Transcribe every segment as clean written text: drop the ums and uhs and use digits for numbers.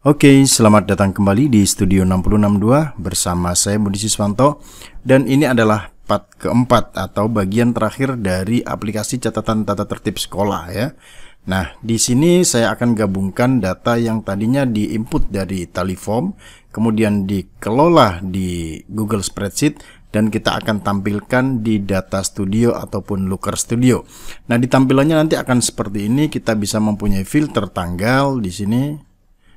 Oke, selamat datang kembali di Studio 662 bersama saya Budi Siswanto, dan ini adalah part keempat atau bagian terakhir dari aplikasi catatan tata tertib sekolah ya. Nah, di sini saya akan gabungkan data yang tadinya diinput dari Taliform, kemudian dikelola di Google Spreadsheet, dan kita akan tampilkan di Data Studio ataupun Looker Studio. Nah, di tampilannya nanti akan seperti ini. Kita bisa mempunyai filter tanggal di sini.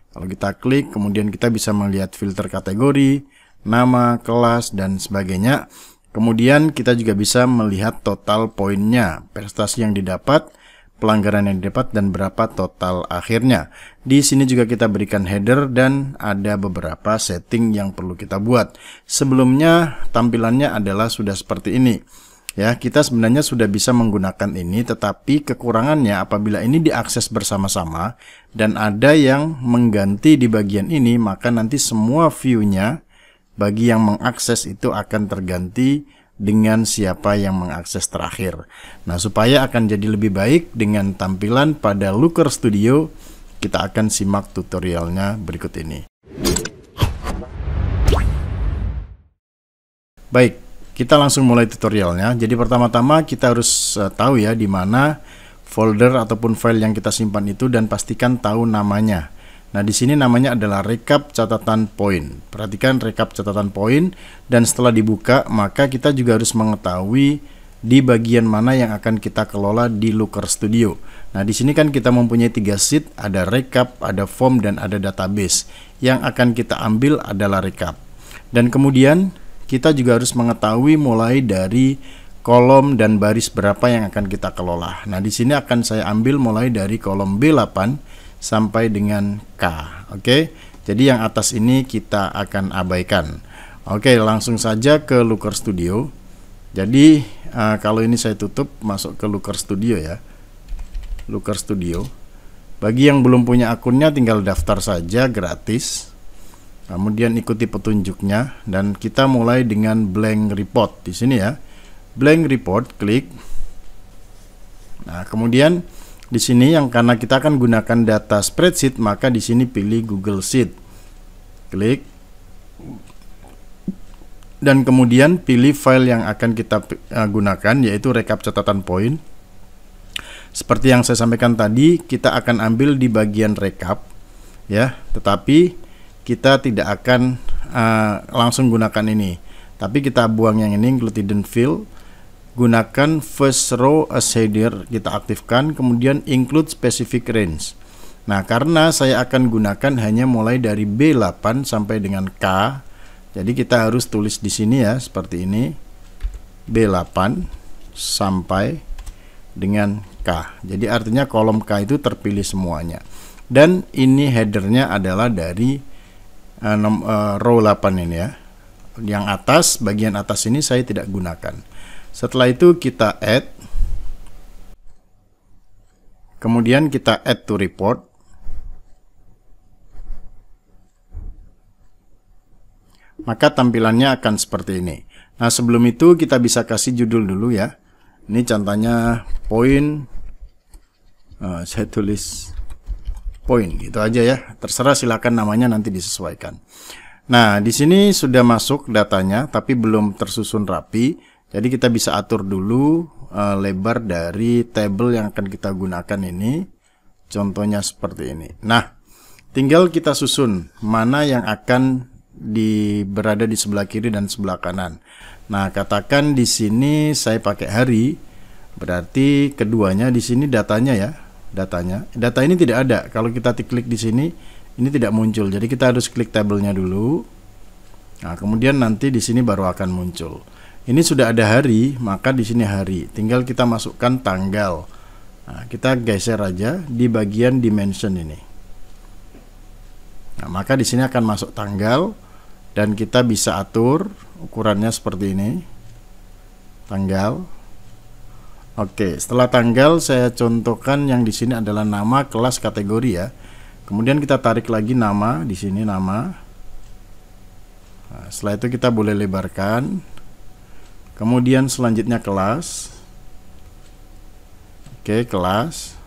Kalau kita klik, kemudian kita bisa melihat filter kategori, nama, kelas, dan sebagainya. Kemudian kita juga bisa melihat total poinnya, prestasi yang didapat, pelanggaran yang didapat, dan berapa total akhirnya. Di sini juga kita berikan header dan ada beberapa setting yang perlu kita buat. Sebelumnya tampilannya adalah sudah seperti ini. Ya, kita sebenarnya sudah bisa menggunakan ini, tetapi kekurangannya apabila ini diakses bersama-sama dan ada yang mengganti di bagian ini, maka nanti semua view-nya bagi yang mengakses itu akan terganti dengan siapa yang mengakses terakhir. Nah, supaya akan jadi lebih baik dengan tampilan pada Looker Studio, kita akan simak tutorialnya berikut ini. Baik, kita langsung mulai tutorialnya. Jadi pertama-tama kita harus tahu ya di mana folder ataupun file yang kita simpan itu, dan pastikan tahu namanya. Nah, di sini namanya adalah rekap catatan poin. Perhatikan rekap catatan poin, dan setelah dibuka maka kita juga harus mengetahui di bagian mana yang akan kita kelola di Looker Studio. Nah, di sini kan kita mempunyai 3 sheet, ada rekap, ada form, dan ada database. Yang akan kita ambil adalah rekap. Dan kemudian kita juga harus mengetahui mulai dari kolom dan baris berapa yang akan kita kelola. Nah, di sini akan saya ambil mulai dari kolom B8 sampai dengan K. Oke. Jadi yang atas ini kita akan abaikan. Oke, langsung saja ke Looker Studio. Jadi kalau ini saya tutup, masuk ke Looker Studio ya. Looker Studio. Bagi yang belum punya akunnya tinggal daftar saja, gratis. Kemudian ikuti petunjuknya, dan kita mulai dengan blank report di sini ya. Blank report, klik. Nah, kemudian di sini yang karena kita akan gunakan data spreadsheet, maka di sini pilih Google Sheet. Klik. Dan kemudian pilih file yang akan kita gunakan, yaitu rekap catatan poin. Seperti yang saya sampaikan tadi, kita akan ambil di bagian rekap ya, tetapi kita tidak akan langsung gunakan ini, tapi kita buang yang ini, include hidden field. Gunakan first row as header, kita aktifkan, kemudian include specific range. Nah, karena saya akan gunakan hanya mulai dari B8 sampai dengan K, jadi kita harus tulis di sini ya, seperti ini, B8 sampai dengan K. Jadi artinya kolom K itu terpilih semuanya, dan ini headernya adalah dari row 8 ini ya. Yang atas, bagian atas ini saya tidak gunakan. Setelah itu kita add, kemudian kita add to report. Maka tampilannya akan seperti ini. Nah, sebelum itu kita bisa kasih judul dulu ya. Ini contohnya poin, saya tulis poin gitu aja ya, terserah, silakan namanya nanti disesuaikan. Nah, di sini sudah masuk datanya tapi belum tersusun rapi, jadi kita bisa atur dulu lebar dari tabel yang akan kita gunakan ini, contohnya seperti ini. Nah, tinggal kita susun mana yang akan berada di sebelah kiri dan sebelah kanan. Nah, katakan di sini saya pakai hari, berarti keduanya di sini datanya ya. Data ini tidak ada. Kalau kita klik di sini, ini tidak muncul. Jadi kita harus klik tabelnya dulu. Nah, kemudian nanti di sini baru akan muncul. Ini sudah ada hari, maka di sini hari. Tinggal kita masukkan tanggal. Nah, kita geser aja di bagian dimension ini. Nah, maka di sini akan masuk tanggal, dan kita bisa atur ukurannya seperti ini. Tanggal. Oke, setelah tanggal saya contohkan yang di sini adalah nama, kelas, kategori ya. Kemudian kita tarik lagi nama, di sini nama. Nah, setelah itu kita boleh lebarkan. Kemudian selanjutnya kelas. Oke, kelas.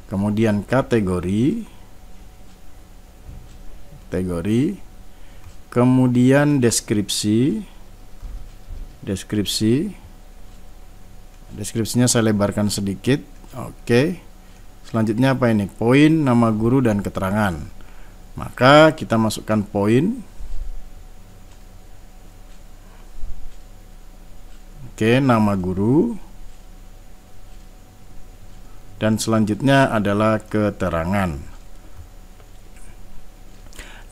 Kemudian kategori. kategori, kemudian deskripsinya saya lebarkan sedikit. Oke. Selanjutnya apa ini? Poin, nama guru, dan keterangan. Maka kita masukkan poin. Oke, nama guru. Dan selanjutnya adalah keterangan.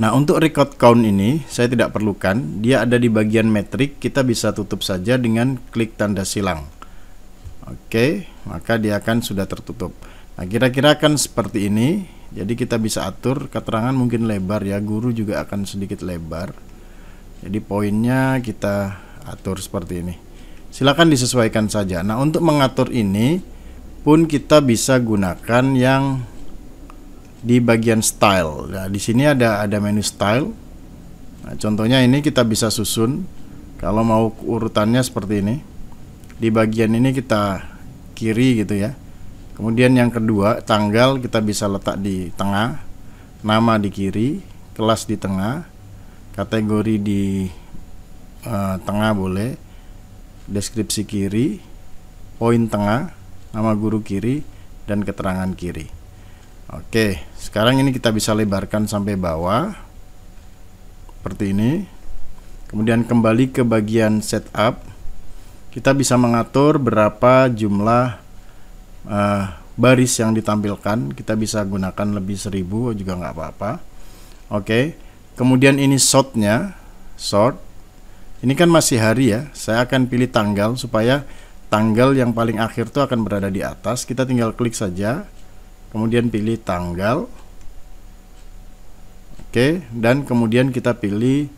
Nah, untuk record count ini saya tidak perlukan. Dia ada di bagian metrik. Kita bisa tutup saja dengan klik tanda silang. Oke, maka dia akan sudah tertutup. Nah, kira-kira akan seperti ini. Jadi kita bisa atur keterangan mungkin lebar ya, guru juga akan sedikit lebar. Jadi poinnya kita atur seperti ini. Silakan disesuaikan saja. Nah, untuk mengatur ini pun kita bisa gunakan yang di bagian style. Nah, di sini ada menu style. Nah, contohnya ini kita bisa susun. Kalau mau urutannya seperti ini. Di bagian ini kita kiri gitu ya. Kemudian yang kedua, tanggal kita bisa letak di tengah, nama di kiri, kelas di tengah, kategori di tengah boleh, deskripsi kiri, poin tengah, nama guru kiri, dan keterangan kiri. Oke, sekarang ini kita bisa lebarkan sampai bawah seperti ini. Kemudian kembali ke bagian setup. Kita bisa mengatur berapa jumlah baris yang ditampilkan. Kita bisa gunakan lebih 1000 juga nggak apa-apa. Oke, kemudian ini sortnya, sort. Ini kan masih hari ya. Saya akan pilih tanggal supaya tanggal yang paling akhir itu akan berada di atas. Kita tinggal klik saja, kemudian pilih tanggal. Oke, dan kemudian kita pilih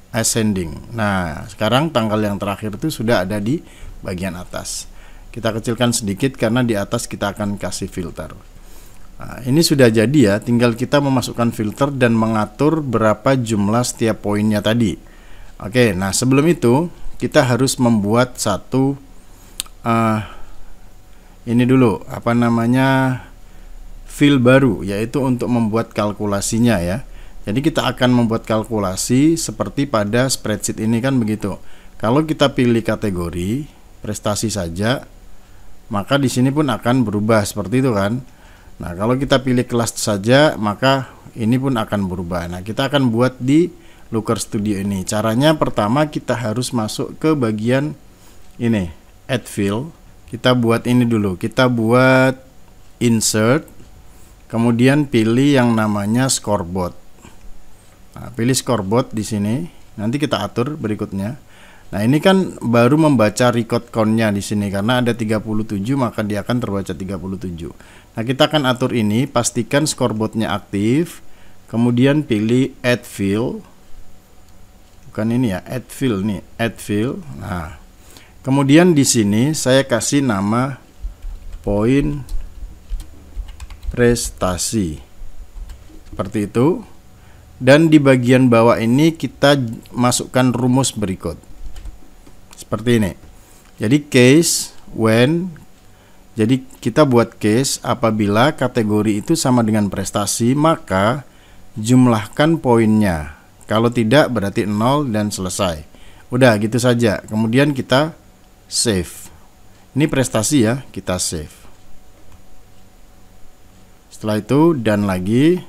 ascending. Nah, sekarang tanggal yang terakhir itu sudah ada di bagian atas. Kita kecilkan sedikit karena di atas kita akan kasih filter. Nah, ini sudah jadi ya, tinggal kita memasukkan filter dan mengatur berapa jumlah setiap poinnya tadi. Oke, nah sebelum itu kita harus membuat satu ini dulu, apa namanya, field baru, yaitu untuk membuat kalkulasinya ya. Jadi kita akan membuat kalkulasi seperti pada spreadsheet ini kan begitu. Kalau kita pilih kategori prestasi saja, maka di sini pun akan berubah seperti itu kan. Nah, kalau kita pilih kelas saja, maka ini pun akan berubah. Nah, kita akan buat di Looker Studio ini. Caranya pertama kita harus masuk ke bagian ini, Add Field. Kita buat ini dulu. Kita buat Insert. Kemudian pilih yang namanya Scoreboard. Nah, pilih Scoreboard di sini. Nanti kita atur berikutnya. Nah, ini kan baru membaca record count-nya di sini karena ada 37, maka dia akan terbaca 37. Nah, kita akan atur ini, pastikan scoreboard-nya aktif. Kemudian pilih Add Field. Bukan ini ya, Add Field nih, Add Field. Nah, kemudian di sini saya kasih nama poin prestasi. Seperti itu. Dan di bagian bawah ini kita masukkan rumus berikut. Seperti ini. Jadi case when, jadi kita buat case apabila kategori itu sama dengan prestasi, maka jumlahkan poinnya. Kalau tidak berarti 0 dan selesai. Udah gitu saja. Kemudian kita save. Ini prestasi ya, kita save. Setelah itu dan lagi,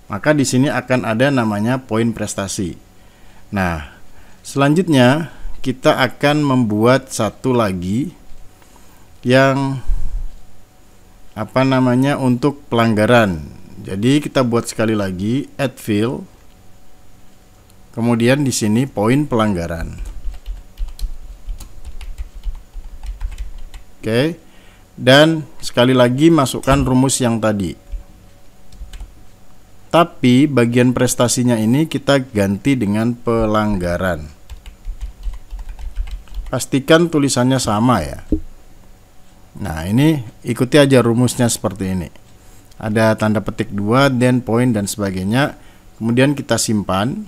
maka di sini akan ada namanya poin prestasi. Nah, selanjutnya kita akan membuat satu lagi yang apa namanya untuk pelanggaran. Jadi kita buat sekali lagi Add Field. Kemudian di sini poin pelanggaran. Oke. Dan sekali lagi masukkan rumus yang tadi. Tapi bagian prestasinya ini kita ganti dengan pelanggaran. Pastikan tulisannya sama ya. Nah, ini ikuti aja rumusnya seperti ini. Ada tanda petik 2, then point dan sebagainya. Kemudian kita simpan.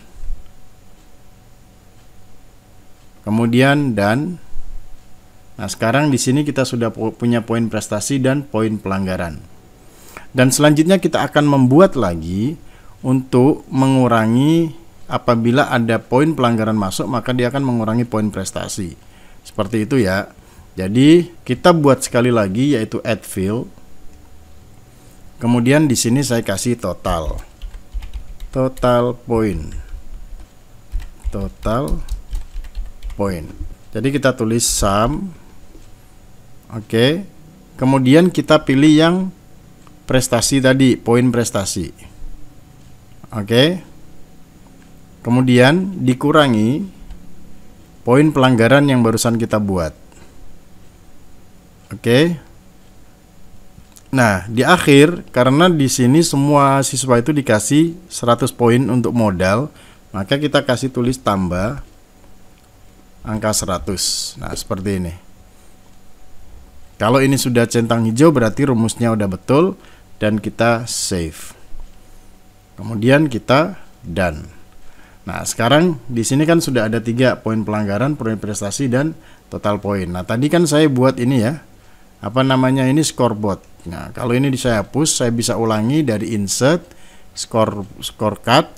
Kemudian dan. Nah, sekarang di sini kita sudah punya poin prestasi dan poin pelanggaran. Dan selanjutnya kita akan membuat lagi untuk mengurangi apabila ada poin pelanggaran masuk, maka dia akan mengurangi poin prestasi. Seperti itu ya. Jadi kita buat sekali lagi, yaitu add field. Kemudian di sini saya kasih total point. Jadi kita tulis sum. Oke. Kemudian kita pilih yang prestasi tadi, poin prestasi. Oke. Kemudian dikurangi poin pelanggaran yang barusan kita buat. Oke. Nah, di akhir, karena di sini semua siswa itu dikasih 100 poin untuk modal, maka kita kasih tulis tambah angka 100. Nah, seperti ini. Kalau ini sudah centang hijau berarti rumusnya udah betul dan kita save. Kemudian kita done. Nah, sekarang di sini kan sudah ada 3 poin pelanggaran, poin prestasi dan total poin. Nah, tadi kan saya buat ini ya. Apa namanya ini, scoreboard. Nah, kalau ini saya hapus, saya bisa ulangi dari insert scorecard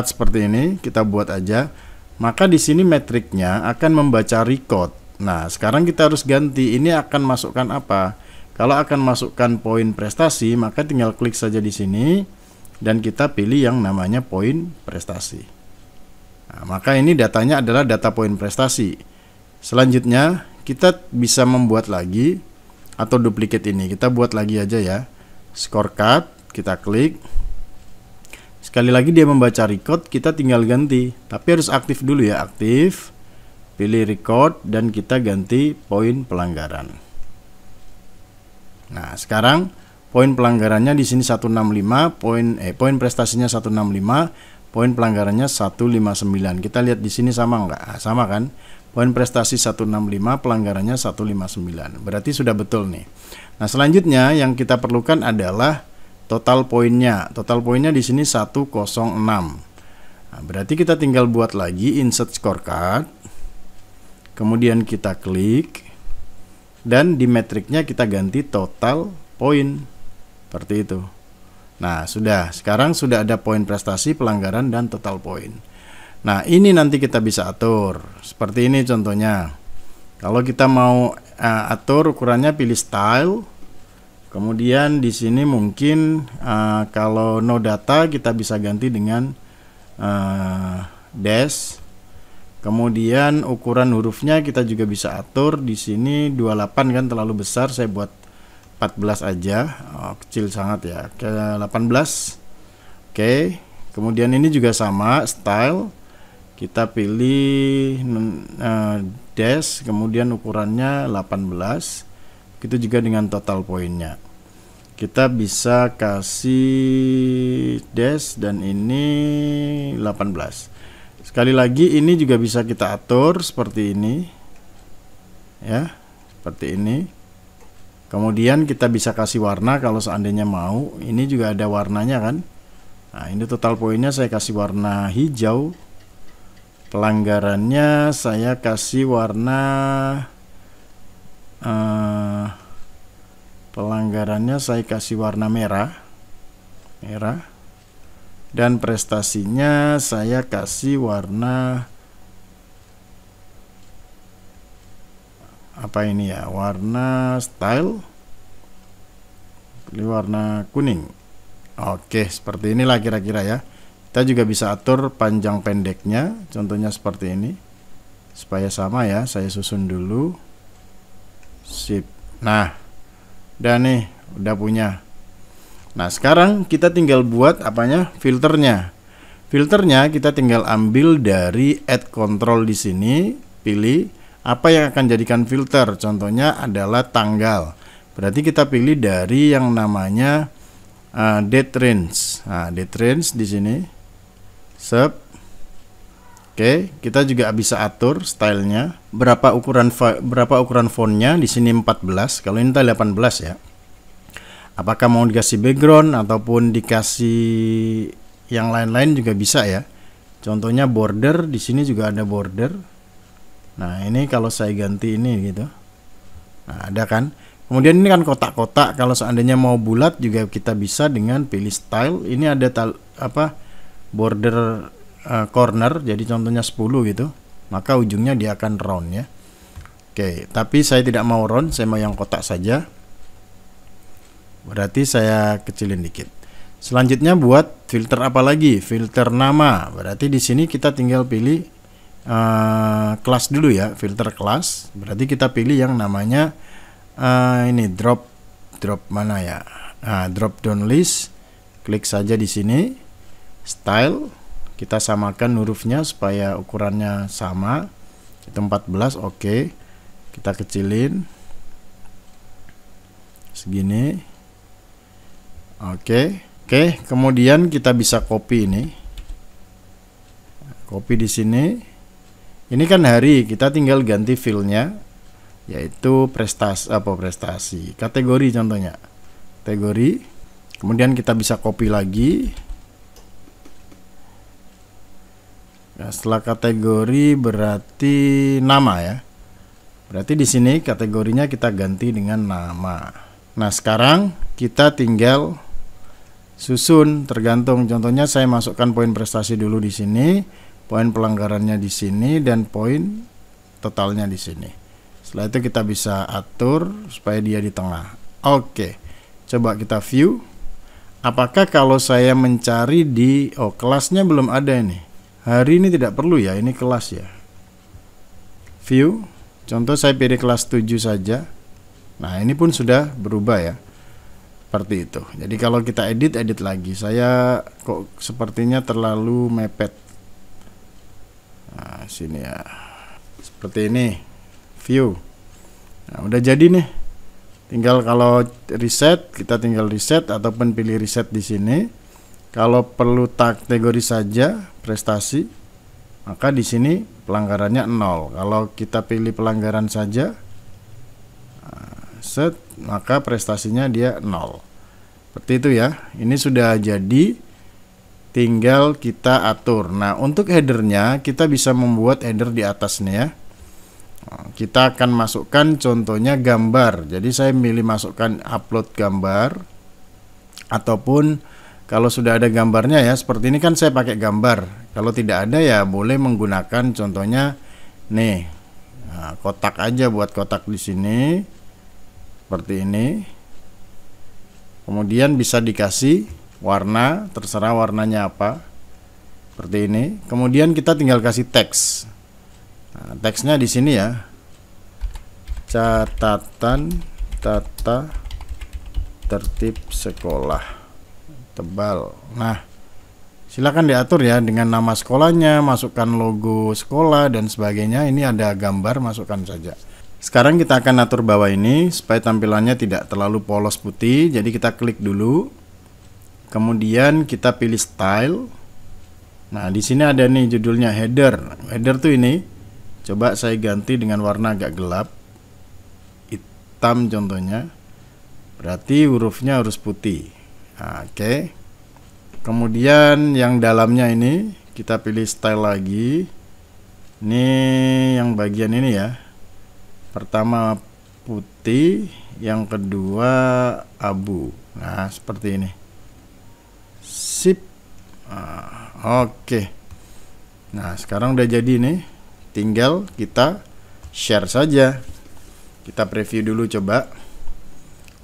seperti ini, kita buat aja. Maka di sini metriknya akan membaca record. Nah, sekarang kita harus ganti, ini akan masukkan apa? Kalau akan masukkan poin prestasi, maka tinggal klik saja di sini dan kita pilih yang namanya poin prestasi. Nah, maka ini datanya adalah data poin prestasi. Selanjutnya kita bisa membuat lagi atau duplikat ini. Kita buat lagi aja ya. Scorecard, kita klik. Sekali lagi dia membaca record, kita tinggal ganti. Tapi harus aktif dulu ya, aktif. Pilih record dan kita ganti poin pelanggaran. Nah, sekarang poin pelanggarannya di sini 165, poin prestasinya 165, poin pelanggarannya 159. Kita lihat di sini sama enggak? Nah, sama kan? Poin prestasi 165, pelanggarannya 159. Berarti sudah betul nih. Nah, selanjutnya yang kita perlukan adalah total poinnya. Total poinnya di sini 106. Nah, berarti kita tinggal buat lagi insert scorecard. Kemudian kita klik dan di metriknya kita ganti total poin. Seperti itu. Nah, sudah. Sekarang sudah ada poin prestasi, pelanggaran dan total poin. Nah, ini nanti kita bisa atur. Seperti ini contohnya. Kalau kita mau atur ukurannya, pilih style. Kemudian di sini mungkin kalau no data kita bisa ganti dengan dash. Kemudian ukuran hurufnya kita juga bisa atur. Di sini 28 kan terlalu besar, saya buat 14 aja. Kecil sangat ya. Ke 18. Oke. Kemudian ini juga sama, style. Kita pilih dash, kemudian ukurannya 18. Begitu juga dengan total poinnya. Kita bisa kasih dash dan ini 18. Sekali lagi ini juga bisa kita atur seperti ini. Ya, seperti ini. Kemudian kita bisa kasih warna kalau seandainya mau. Ini juga ada warnanya kan. Nah, ini total poinnya saya kasih warna hijau. Pelanggarannya saya kasih warna merah. Dan prestasinya saya kasih warna apa ini ya, warna style, pilih warna kuning. Oke, seperti inilah kira-kira ya. Kita juga bisa atur panjang pendeknya, contohnya seperti ini, supaya sama ya. Saya susun dulu, sip. Nah, udah nih, udah punya. Nah, sekarang kita tinggal buat apanya, filternya. Filternya kita tinggal ambil dari add control di sini, pilih apa yang akan jadikan filter. Contohnya adalah tanggal. Berarti kita pilih dari yang namanya date range. Nah, date range di sini. Oke, kita juga bisa atur stylenya. Berapa ukuran fontnya? Di sini 14. Kalau ini 18 ya. Apakah mau dikasih background ataupun dikasih yang lain-lain juga bisa ya. Contohnya border, di sini juga ada border. Nah, ini kalau saya ganti ini gitu. Nah, ada kan? Kemudian ini kan kotak-kotak, kalau seandainya mau bulat juga kita bisa dengan pilih style. Ini ada border corner, jadi contohnya 10 gitu, maka ujungnya dia akan round ya. Oke, tapi saya tidak mau round, saya mau yang kotak saja. Berarti saya kecilin dikit. Selanjutnya buat filter apa lagi? Filter nama. Berarti di sini kita tinggal pilih kelas dulu ya, filter kelas. Berarti kita pilih yang namanya ini drop mana ya? Drop down list. Klik saja di sini. Style, kita samakan hurufnya supaya ukurannya sama. Itu 14, oke. Kita kecilin segini. Oke, kemudian kita bisa copy ini. Copy di sini. Ini kan hari, kita tinggal ganti filenya, yaitu prestasi, kategori contohnya. Kategori. Kemudian kita bisa copy lagi. Nah, setelah kategori berarti nama ya. Berarti di sini kategorinya kita ganti dengan nama. Nah, sekarang kita tinggal susun, tergantung. Contohnya saya masukkan poin prestasi dulu di sini, poin pelanggarannya di sini, dan poin totalnya di sini. Setelah itu kita bisa atur supaya dia di tengah. Oke, coba kita view. Apakah kalau saya mencari di kelasnya belum ada ini? Hari ini tidak perlu ya, ini kelas ya. View, contoh saya pilih kelas 7 saja. Nah, ini pun sudah berubah ya. Seperti itu. Jadi kalau kita edit lagi. Saya kok sepertinya terlalu mepet. Nah, sini ya. Seperti ini. View. Nah, udah jadi nih. Tinggal kalau reset, kita tinggal reset ataupun pilih reset di sini. Kalau perlu kategori saja prestasi, maka di sini pelanggarannya 0. Kalau kita pilih pelanggaran saja, set, maka prestasinya dia 0. Seperti itu ya. Ini sudah jadi, tinggal kita atur. Nah, untuk headernya kita bisa membuat header di atasnya ya. Kita akan masukkan contohnya gambar. Jadi saya milih masukkan upload gambar, ataupun kalau sudah ada gambarnya ya, seperti ini kan saya pakai gambar. Kalau tidak ada ya boleh menggunakan contohnya nih, kotak aja, buat kotak di sini seperti ini. Kemudian bisa dikasih warna, terserah warnanya apa, seperti ini. Kemudian kita tinggal kasih teks. Nah, teksnya di sini ya, catatan tata tertib sekolah. Tebal. Nah, silakan diatur ya dengan nama sekolahnya, masukkan logo sekolah dan sebagainya. Ini ada gambar, masukkan saja. Sekarang kita akan atur bawah ini supaya tampilannya tidak terlalu polos putih. Jadi kita klik dulu. Kemudian kita pilih style. Nah, di sini ada nih judulnya header. Header tuh ini. Coba saya ganti dengan warna agak gelap. Hitam contohnya. Berarti hurufnya harus putih. Oke. Kemudian yang dalamnya ini kita pilih style lagi. Ini yang bagian ini ya. Pertama putih, yang kedua abu. Nah, seperti ini. Sip. Oke. Nah, sekarang udah jadi nih. Tinggal kita share saja. Kita preview dulu coba.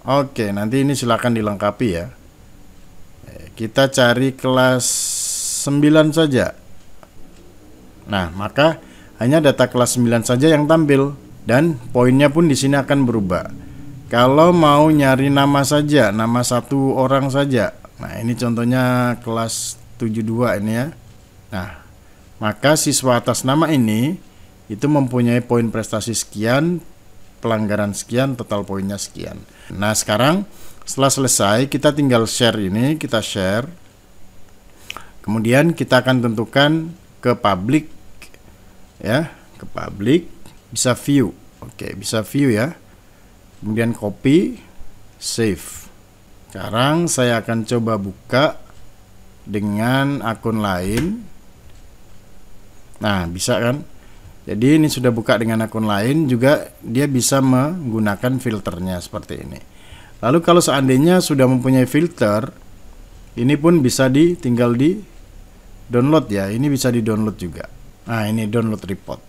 Oke, nanti ini silakan dilengkapi ya. Kita cari kelas 9 saja. Nah, maka hanya data kelas 9 saja yang tampil dan poinnya pun di sini akan berubah. Kalau mau nyari nama saja, nama satu orang saja. Nah, ini contohnya kelas 72 ini ya. Nah, maka siswa atas nama ini itu mempunyai poin prestasi sekian, pelanggaran sekian, total poinnya sekian. Nah, sekarang setelah selesai kita tinggal share ini, kita share. Kemudian kita akan tentukan ke public ya, ke public, bisa view. Oke, bisa view ya. Kemudian copy, save. Sekarang saya akan coba buka dengan akun lain. Nah, bisa kan? Jadi ini sudah buka dengan akun lain juga dia bisa menggunakan filternya seperti ini. Lalu kalau seandainya sudah mempunyai filter, ini pun bisa tinggal di download ya. Ini bisa di download juga. Nah, ini download report.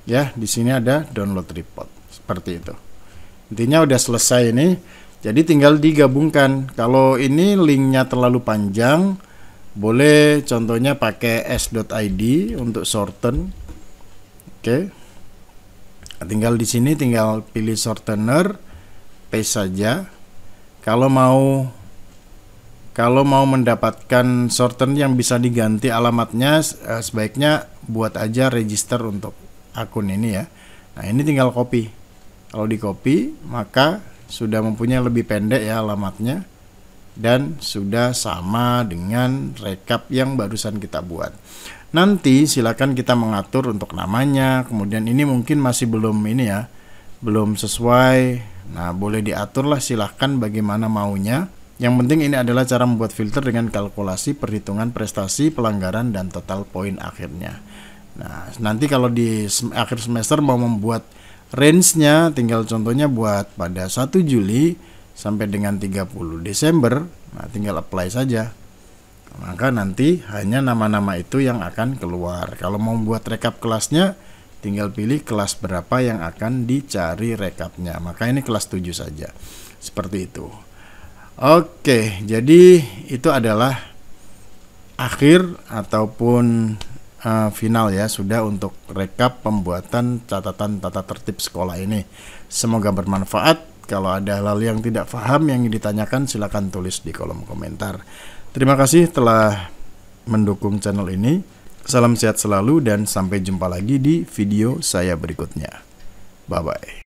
Ya, di sini ada download report seperti itu. Intinya udah selesai ini. Jadi tinggal digabungkan. Kalau ini linknya terlalu panjang, boleh contohnya pakai s.id untuk shorten. Oke. Tinggal di sini tinggal pilih shortener, paste saja. Kalau mau mendapatkan shorten yang bisa diganti alamatnya, sebaiknya buat aja register untuk akun ini ya. Nah, ini tinggal copy. Kalau di copy, maka sudah mempunyai lebih pendek ya alamatnya, dan sudah sama dengan rekap yang barusan kita buat. Nanti silakan kita mengatur untuk namanya. Kemudian ini mungkin masih belum ini ya, belum sesuai. Nah, boleh diatur lah, silahkan bagaimana maunya. Yang penting ini adalah cara membuat filter dengan kalkulasi perhitungan prestasi, pelanggaran, dan total poin akhirnya. Nah, nanti kalau di akhir semester mau membuat range-nya, tinggal contohnya buat pada 1 Juli sampai dengan 30 Desember. Nah, tinggal apply saja. Maka nanti hanya nama-nama itu yang akan keluar. Kalau mau buat rekap kelasnya, tinggal pilih kelas berapa yang akan dicari rekapnya. Maka ini kelas 7 saja. Seperti itu. Oke, jadi itu adalah akhir ataupun final ya, sudah untuk rekap pembuatan catatan tata tertib sekolah ini. Semoga bermanfaat. Kalau ada hal-hal yang tidak paham yang ditanyakan, silakan tulis di kolom komentar. Terima kasih telah mendukung channel ini. Salam sehat selalu dan sampai jumpa lagi di video saya berikutnya. Bye bye.